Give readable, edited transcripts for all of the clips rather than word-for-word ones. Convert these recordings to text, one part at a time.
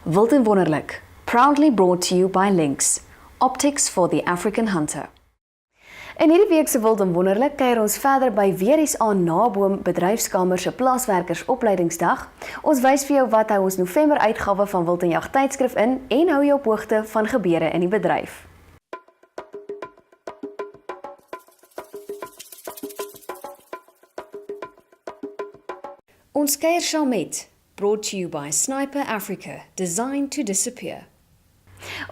Wild and Wonderlik, proudly brought to you by Lynx, optics for the African hunter. In hierdie week se Wild en Wonderlik kuier ons verder by WRSA Naboom Bedryfskamer se plaaswerkers-opleidingsdag. Ons wys vir jou wat hou ons November-uitgawe van WILD&JAG tydskrif in en hou jou op hoogte van gebeure in die bedryf. Ons kuier saam met brought to you by Sniper Africa, designed to disappear.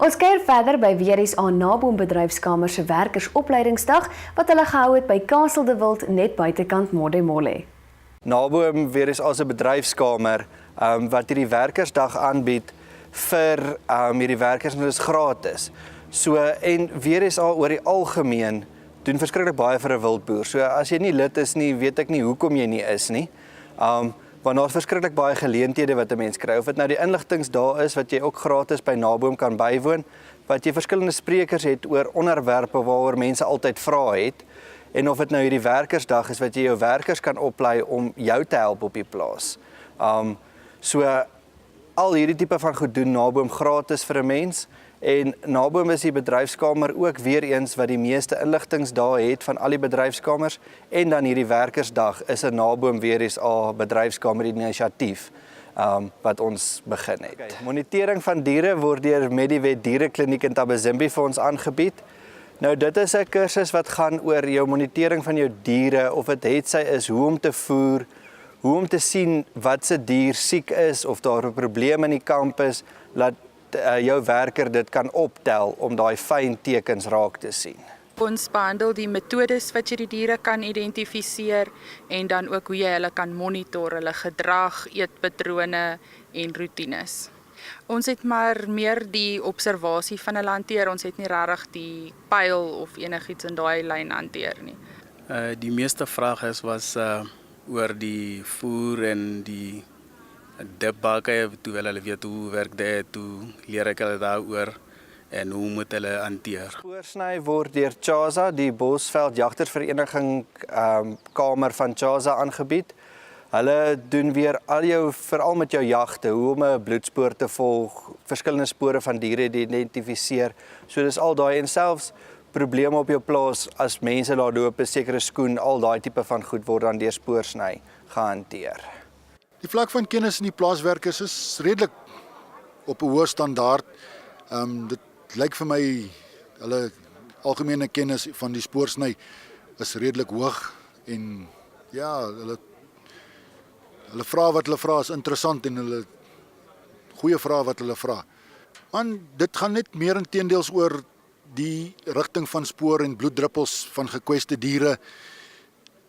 Ons kuier verder by WRSA Naboom Bedryfskamer se werkers-opleidingsdag wat hulle gehou het by Kasteel de Wild net buitekant Modimolle. Naboom WRSA se bedryfskamer wat hierdie werkersdag aanbied vir hierdie werkers en dit is gratis. So en WRSA oor die algemeen doen verskriklik baie vir 'n wildboer. So as jy nie lid is nie, weet ek nie hoekom jy nie is nie. Want daar's verskriklik baie geleenthede wat 'n mens kry. Of dit nou die inligtingsdae is wat jy ook gratis by Naboom kan bywoon, wat jy verskillende sprekers het oor onderwerpe waaroor mense altyd vra het, en of dit nou hierdie werkersdag is wat jy jou werkers kan oplei om jou te help op die plaas. So al hierdie tipe van goed doen Naboom gratis vir 'n mens. En Naboom is die bedryfskamer ook weer eens wat die meeste inligtingsdae het van al die bedryfskamers, en dan hierdie werkersdag is 'n Naboom WRSA bedryfskamer inisiatief wat ons begin het. Okay. Monitering van diere word deur Mediwet Dierekliniek in Tabazimbi vir ons aangebied. Nou dit is 'n kursus wat gaan oor jou monitering van jou diere, of dit hetsy is hoe om te voer, hoe om te sien wat se dier siek is of daar 'n probleem in die kamp is, laat jou werker dit kan optel om daai fyn tekens raak te sien. Ons behandel die metodes wat jy die diere kan identifiseer en dan ook hoe jy hulle kan monitor, hulle gedrag, eetpatrone en roetines. Ons het maar meer die observasie van hulle hanteer, ons het nie regtig die pyl of enigiets in daai lyn hanteer nie. Die meeste vrae was oor die voer en die dipbakke, toe hulle weet hoe werk dit, toe leer ek hulle daaroor en hoe moet hulle hanteer. Spoorsny word deur JAG, die Bosveld Jagtersvereniging kamer van JAG aangebied. Hulle doen weer veral met jou jagte, hoe om 'n bloedspoor te volg, verskillende spore van diere te identifiseer. So dis al daai en selfs probleme op jou plaas as mense daar loop 'n sekere skoen, al daai tipe van goed word dan deur spoorsny gehanteer. Die vlak van kennis in die plaaswerkers is redelik op 'n hoë standaard. Dit lyk vir my hulle algemene kennis van die spoorsny is redelik hoog en ja, hulle vra wat hulle vra is interessant en hulle goeie vrae wat hulle vra. Want dit gaan net meer inteendels oor die rigting van spoor en bloeddruppels van gekweste diere,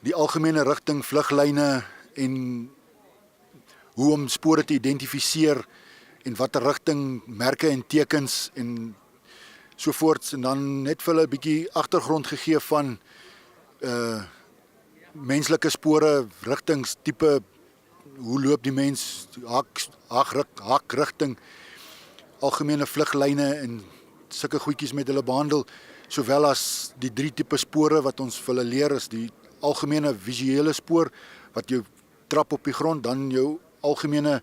die algemene rigting vluglyne en hoe om spore te identifiseer en watter rigting merke en tekens en sovoorts, en dan net vir hulle 'n bietjie agtergrond gegee van menslike spore, rigtings, tipe, hoe loop die mens, hakrigting, algemene vluglyne en sulke goedjies met hulle behandel, sowel as die 3 tipe spore wat ons vir hulle leer is die algemene visuele spoor wat jou trap op die grond, dan jou algemene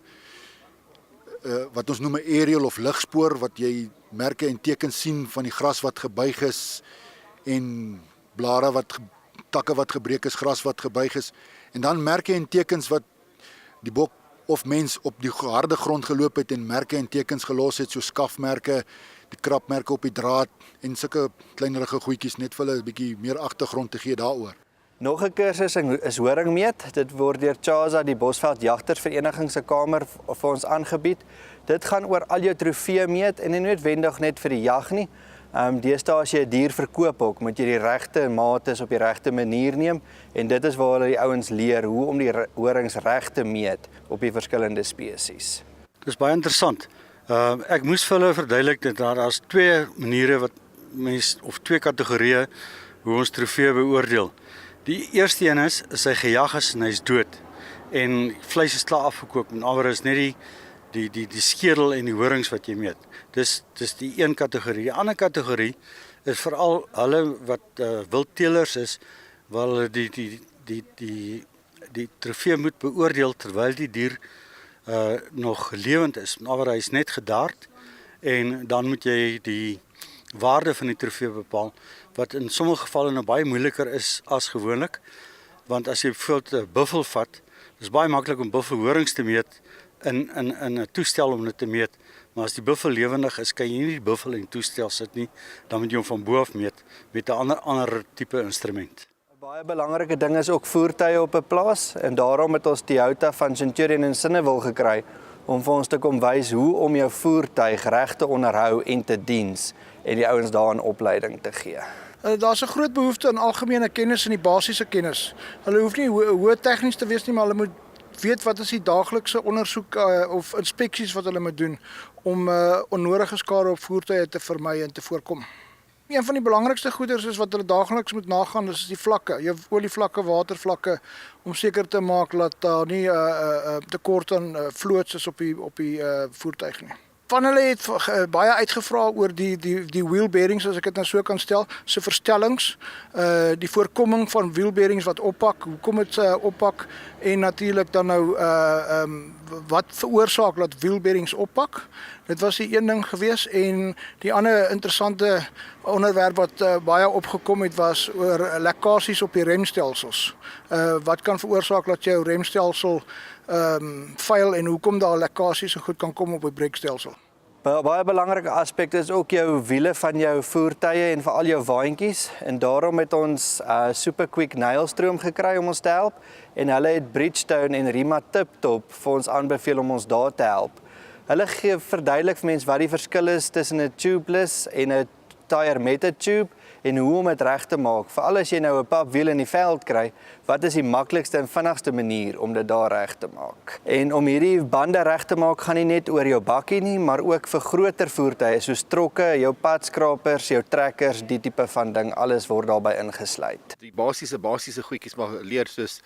wat ons noem 'n aerial of ligspoor wat jy merke en tekens sien van die gras wat gebuig is en blare takke wat gebreek is, gras wat gebuig is, en dan merke en tekens wat die bok of mens op die harde grond geloop het en merke en tekens gelos het, so skafmerke, die krapmerke op die draad en sulke kleinerige goedjies, net vir hulle 'n bietjie meer agtergrond te gee daaroor. Nog 'n kursus is horingmeet. Dit word deur JAG, die Bosveld Jagtersvereniging se kamer vir ons aangebied. Dit gaan oor al jou trofee meet en nie noodwendig net vir die jag nie. Deesdae as jy 'n dier verkoop ook, moet jy die regte mate op die regte manier neem, en dit is waar hulle die ouens leer hoe om die horings reg te meet op die verskillende spesies. Dit is baie interessant. Ek moes vir hulle verduidelik dat daar's 2 maniere wat of 2 kategorieë hoe ons trofee beoordeel. Die eerste een is hy gejag is en hy's dood en vleis is klaar afgekook, en alweer is net die skedel en die horings wat jy meet. Dis die een kategorie. Die ander kategorie is veral hulle wat wildteelers is, waar hulle die trofee moet beoordeel terwyl die dier nog lewend is, maar hy is net gedaard en dan moet jy die waarde van die trofee bepaal, wat in sommige gevalle nou baie moeiliker is as gewoonlik, want as jy bijvoorbeeld 'n buffel vat, is baie maklik om buffelhorings te meet in 'n toestel om dit te meet, maar as die buffel lewendig is, kan jy nie die buffel in die toestel sit nie, dan moet jy hom van bo af meet met 'n ander tipe instrument. Baie belangrike ding is ook voertuie op 'n plaas en daarom het ons die hoogte van Centurion en Sinnewil gekry om vir ons te kom wys hoe om jou voertuig reg te onderhou en te diens en die ouens daarin opleiding te gee. Daar's 'n groot behoefte aan algemene kennis en die basiese kennis. Hulle hoef nie hoë tegnies te wees nie, maar hulle moet weet wat is die daaglikse ondersoek of inspeksies wat hulle moet doen om onnodige skade op voertuie te vermy en te voorkom. Een van die belangrikste goeders is wat hulle daagliks moet nagaan, dis die vlakke, jou olievlakke, watervlakke, om seker te maak dat daar nie tekort aan vloots is op die voertuig nie. Van hulle het baie uitgevra oor die wheel bearings, as ek dit nou so kan stel, se verstellings, die voorkoming van wheel bearings wat oppak, hoekom dit oppak en natuurlik dan nou wat veroorsaak dat wheel bearings oppak. Dit was die een ding gewees en die ander interessante onderwerp wat baie opgekom het was oor lekkasies op die remstelsels. Wat kan veroorsaak dat jou remstelsel faal en hoekom daar lekkasies so goed kan kom op die breekstelsel. Baie belangrike aspek is ook jou wiele van jou voertuie en veral jou waantjies en daarom het ons super quick nailstroom gekry om ons te help en hulle het Bridgestone en Rima Tiptop vir ons aanbeveel om ons daar te help. Hulle gee verduidelik vir mense wat die verskil is tussen 'n tubeless en 'n tire met 'n tube en hoe om dit reg te maak. Veral as jy nou 'n papwiel in die veld kry, wat is die maklikste en vinnigste manier om dit daar reg te maak? En om hierdie bande reg te maak gaan nie net oor jou bakkie nie, maar ook vir groter voertuie soos trokke, jou padskrapers, jou trekkers, die tipe van ding, alles word daarbey ingesluit. Die basiese goedjies maar leer soos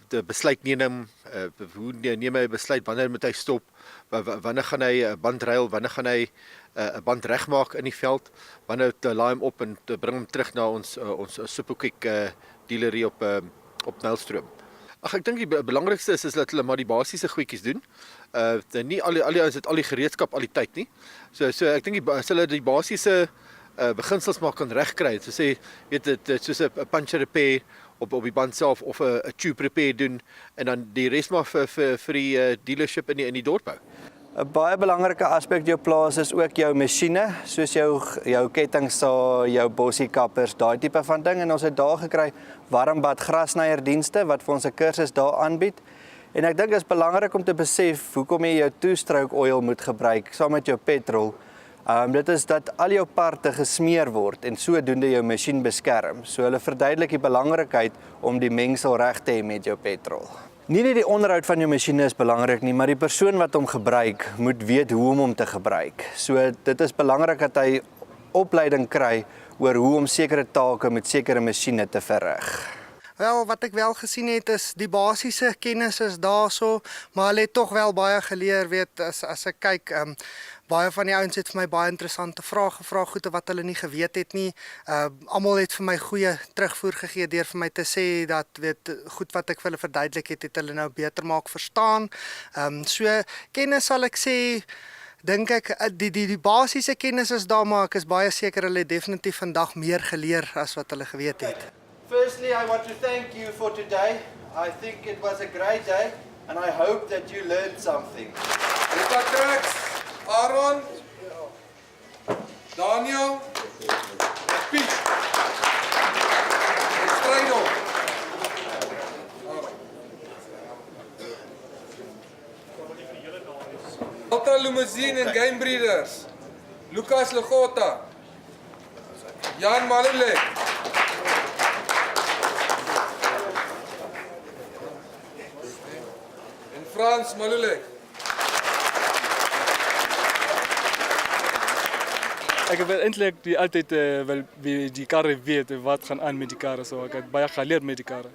de besluit neem, hoe neem hy 'n besluit, wanneer moet hy stop, wanneer gaan hy 'n band ruil, wanneer gaan hy 'n band regmaak in die veld, wanneer te laai hom op en te bring hom terug na ons superquick dealerie op Nylstroom. Ag ek dink die belangrikste is dat hulle maar die basiese goedjies doen. Nie al die ouens het al die gereedskap al die tyd nie. So ek dink as hulle die basiese beginsels maar kan regkry. So sê weet dit soos 'n puncture repair op die band self of 'n tube repair doen en dan die res maar vir die dealership in die dorp hou. 'n Baie belangrike aspek jou plaas is ook jou masjiene, soos jou kettingsaag, jou bossiekappers, daai tipe van ding en ons het daar gekry warmbad grasnyerdienste wat vir ons 'n kursus daar aanbied. En ek dink dit is belangrik om te besef hoekom jy jou two-stroke oil moet gebruik saam met jou petrol. Dit is dat al jou parte gesmeer word en sodoende jou masjien beskerm. So hulle verduidelik die belangrikheid om die mengsel reg te hê met jou petrol. Nie net die onderhoud van jou masjiene is belangrik nie, maar die persoon wat hom gebruik moet weet hoe om hom te gebruik. So dit is belangrik dat hy opleiding kry oor hoe om sekere take met sekere masjiene te verrig. Wel, wat ek wel gesien het is die basiese kennis is daarso, maar hulle het tog wel baie geleer, weet as ek kyk, baie van die ouens het vir my baie interessante vrae gevra, goede wat hulle nie geweet het nie. Almal het vir my goeie terugvoer gegee deur vir my te sê dat weet goed wat ek vir hulle verduidelik het hulle nou beter maak verstaan. So kennis sal ek sê dink ek die basiese kennis is daar, maar ek is baie seker hulle het definitief vandag meer geleer as wat hulle geweet het. Firstly, I want to thank you for today. I think it was a great day and I hope that you learned something. Rita Cracks, Aaron, Daniel, Piet, Strijdo. Ultra Limousine en Game Breeders, Lucas Legota, Jan Malulek, en Frans Malulek. Ek het eintlik altyd wel wie die karre weet wat gaan aan met die karre, so ek het baie geleerd met die karre.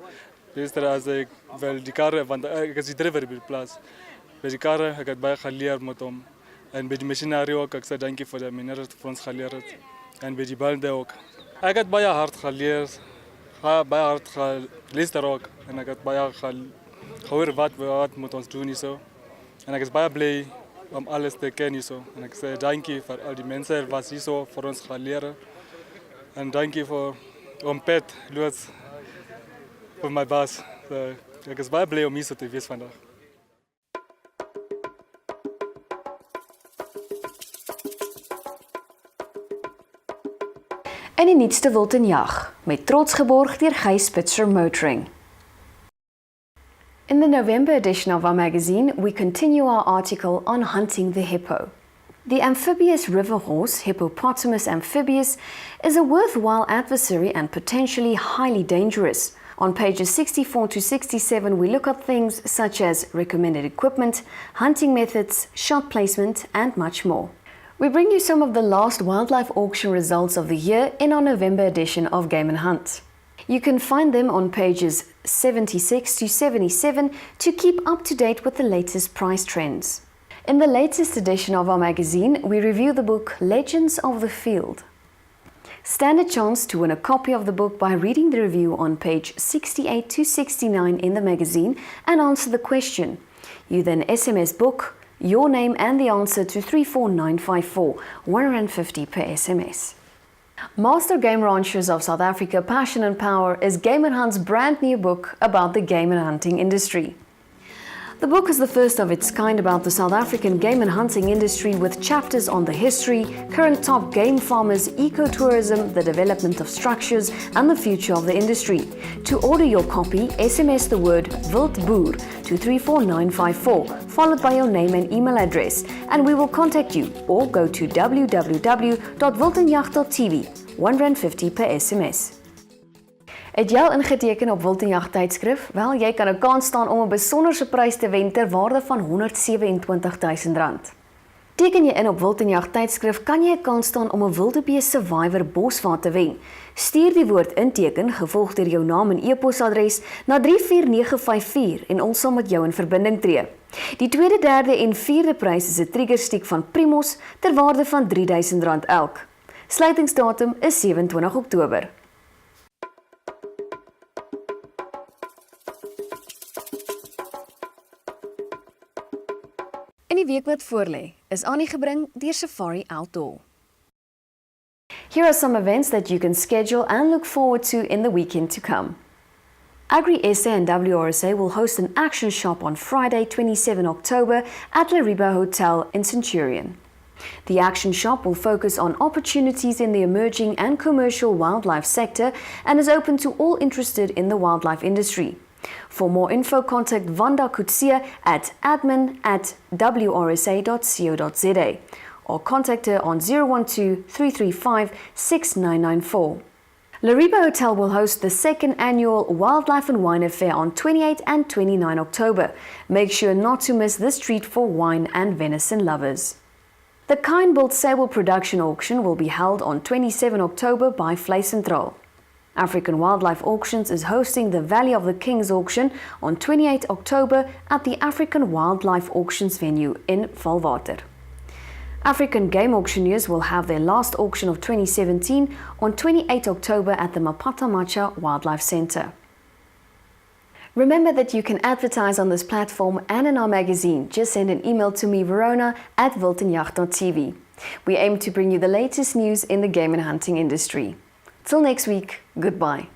Gister as ek wel die karre, want ek is die drywer by die plaas. By die karre ek het baie geleerd met hom en by die masjinerie ook. Ek sê dankie vir die meneer wat vir ons geleerd het en by die bande ook. Ek het baie hard geleerd, baie hard geluister ook en ek het baie gehoor wat moet ons doen hier so. En ek is baie bly om alles te ken hierso. En ek sê dankie vir al die mense wat hierso vir ons gaan leer. En dankie vir oom Pet loods vir my baas. So, ek is baie bly om hierso te wees vandag. En die nuutste WILD&JAG, met trots geborg deur Gys Spitzer Motoring. In the November edition of our magazine, we continue our article on hunting the hippo. The amphibious river horse, Hippopotamus amphibius, is a worthwhile adversary and potentially highly dangerous. On pages 64 to 67, we look at things such as recommended equipment, hunting methods, shot placement, and much more. We bring you some of the last wildlife auction results of the year in our November edition of Game and Hunt. You can find them on pages 76 to 77 to keep up to date with the latest price trends. In the latest edition of our magazine, we review the book Legends of the Field. Stand a chance to win a copy of the book by reading the review on page 68 to 69 in the magazine and answer the question. You then SMS book, your name and the answer to 34954, $150 per SMS. Master Game Ranchers of South Africa Passion and Power is Game and Hunt's brand new book about the game and hunting industry. The book is the first of its kind about the South African game and hunting industry, with chapters on the history, current top game farmers, ecotourism, the development of structures, and the future of the industry. To order your copy, SMS the word WILD-BOER to 34954, followed by your name and email address, and we will contact you, or go to www.WILD&JAG.TV, R150 per SMS. Het jy al ingeteken op WILD&JAG tydskrif? Wel, jy kan 'n kans staan om 'n besonderse prys te wen ter waarde van R127 000. Teken jy in op WILD&JAG tydskrif, kan jy 'n kans staan om 'n wildebees survivor bosvaart te wen. Stuur die woord inteken gevolg deur jou naam en e-posadres na 34954 en ons sal met jou in verbinding tree. Die tweede, derde en vierde prys is 'n triggerstiek van Primos ter waarde van R3000 elk. Sluitingsdatum is 27 Oktober. In die week wat voorlê, is aangebring deur Safari Outdoor. Here are some events that you can schedule and look forward to in the weekend to come. WRSA and WRSA will host an action shop on Friday, 27 October at Lariba Hotel in Centurion. The action shop will focus on opportunities in the emerging and commercial wildlife sector and is open to all interested in the wildlife industry. For more info, contact Vanda Kutsia at admin@wrsa.co.za or contact her on 012-335-6994. Lariba Hotel will host the second annual Wildlife and Wine Affair on 28 and 29 October. Make sure not to miss this treat for wine and venison lovers. The Kind-Built Sable Production Auction will be held on 27 October by Vlei Centraal. African Wildlife Auctions is hosting the Valley of the Kings auction on 28 October at the African Wildlife Auctions venue in Valwater. African Game Auctioneers will have their last auction of 2017 on 28 October at the Mapatamacha Wildlife Centre. Remember that you can advertise on this platform and in our magazine. Just send an email to me, Verona, at WILD&JAG.TV. We aim to bring you the latest news in the game and hunting industry. Till next week, goodbye.